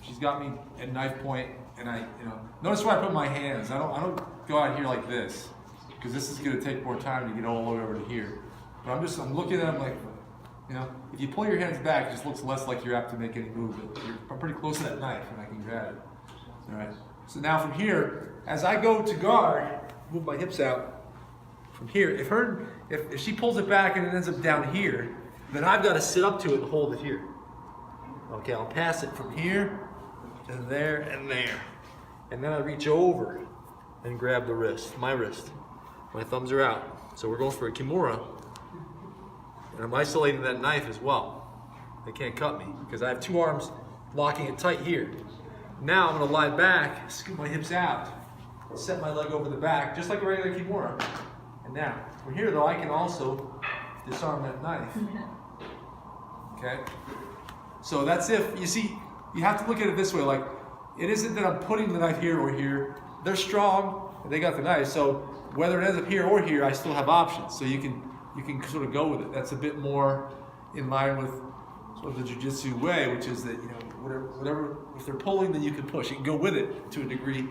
she's got me at knife point, and notice where I put my hands. I don't go out here like this, because this is going to take more time to get all the way over to here. But I'm looking at them like, if you pull your hands back, it just looks less like you're apt to make any movement. I'm pretty close to that knife, and I can grab it. All right. So now from here, as I go to guard, move my hips out. From here, if she pulls it back and it ends up down here, then I've got to sit up to it and hold it here. Okay, I'll pass it from here to there and there. And then I reach over and grab the wrist, my wrist. My thumbs are out. So we're going for a Kimura. And I'm isolating that knife as well. They can't cut me because I have two arms locking it tight here. Now I'm going to lie back, scoop my hips out, set my leg over the back, just like a regular Kimura. And now, from here though, I can also disarm that knife. Okay? So that's if, you see, you have to look at it this way, like, it isn't that I'm putting the knife here or here. They're strong, and they got the knife, so whether it ends up here or here, I still have options. So you can sort of go with it. That's a bit more in line with sort of the jiu-jitsu way, which is that, whatever, if they're pulling, then you can push. You can go with it to a degree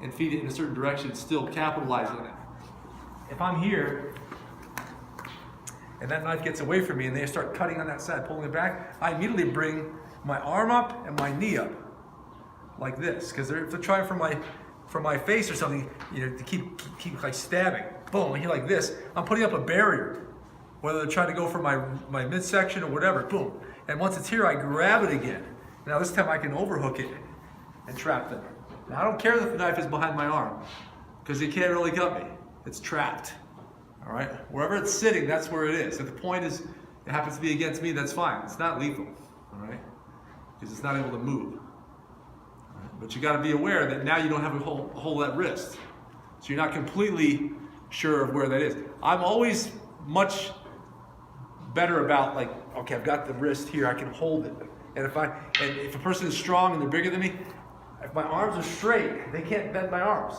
and feed it in a certain direction, still capitalize on it. If I'm here, and that knife gets away from me and they start cutting on that side, pulling it back, I immediately bring my arm up and my knee up, like this. Because if they're trying for my face or something, to keep like stabbing, boom, here like this, I'm putting up a barrier. Whether they're trying to go for my midsection or whatever, boom. And once it's here, I grab it again. Now this time I can overhook it and trap them. Now I don't care that the knife is behind my arm, because they can't really cut me. It's trapped. All right? Wherever it's sitting, that's where it is. If the point is, it happens to be against me, that's fine. It's not lethal. All right? Because it's not able to move. All right? But you got to be aware that now you don't have a hold that wrist. So you're not completely sure of where that is. I'm always much better about, like, okay, I've got the wrist here, I can hold it. And if a person is strong and they're bigger than me, if my arms are straight, they can't bend my arms.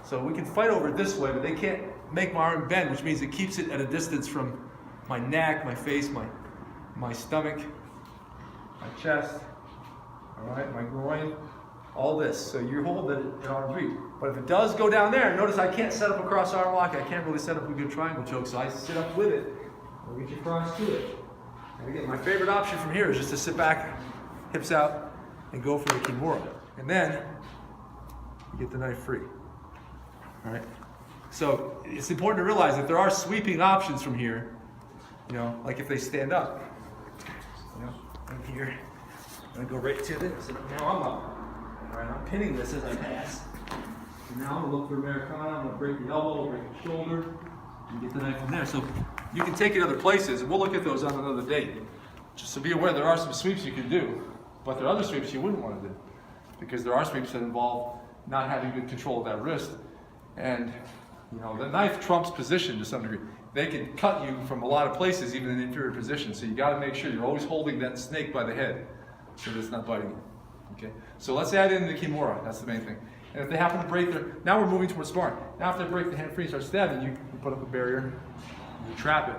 So we can fight over it this way, but they can't make my arm bend, which means it keeps it at a distance from my neck, my face, my stomach, my chest, all right, my groin, all this. So you hold it at arm's reach. But if it does go down there, notice I can't set up a cross arm lock. I can't really set up a good triangle choke, so I sit up with it and reach across to it. And again, my favorite option from here is just to sit back, hips out, and go for the Kimura. And then you get the knife free. All right. So it's important to realize that there are sweeping options from here. Like if they stand up. I'm here. I'm gonna go right to this. And now I'm up. All right. I'm pinning this as I pass. And now I'm gonna look for Americana. I'm gonna break the elbow, break the shoulder, and get the knife from there. So you can take it other places, and we'll look at those on another date. Just to be aware, there are some sweeps you can do, but there are other sweeps you wouldn't want to do, because there are sweeps that involve not having good control of that wrist. And the knife trumps position to some degree. They can cut you from a lot of places, even in inferior position. So you got to make sure you're always holding that snake by the head, so that it's not biting you. Okay. So let's add in the Kimura. That's the main thing. And if they happen to break now we're moving towards sparring. Now if they break the hand free and start stabbing, you put up a barrier, you trap it,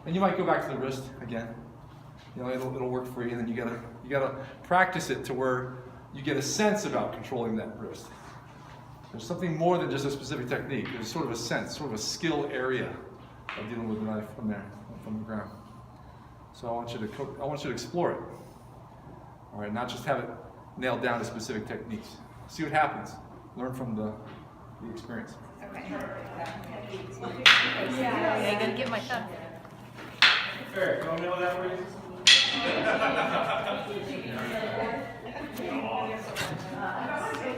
and you might go back to the wrist again. It'll work for you, and then you gotta practice it to where you get a sense about controlling that wrist. There's something more than just a specific technique. There's sort of a sense, sort of a skill area of dealing with the knife from the ground. So I want you to explore it. All right, not just have it nailed down to specific techniques. See what happens. Learn from the experience. Okay. Yeah, I gotta get my thumb. Eric, don't know that way.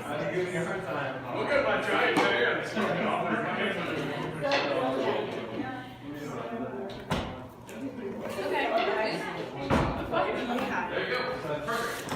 I'm giving you a hard time. Look at my giant hands. Okay. There you go. Perfect.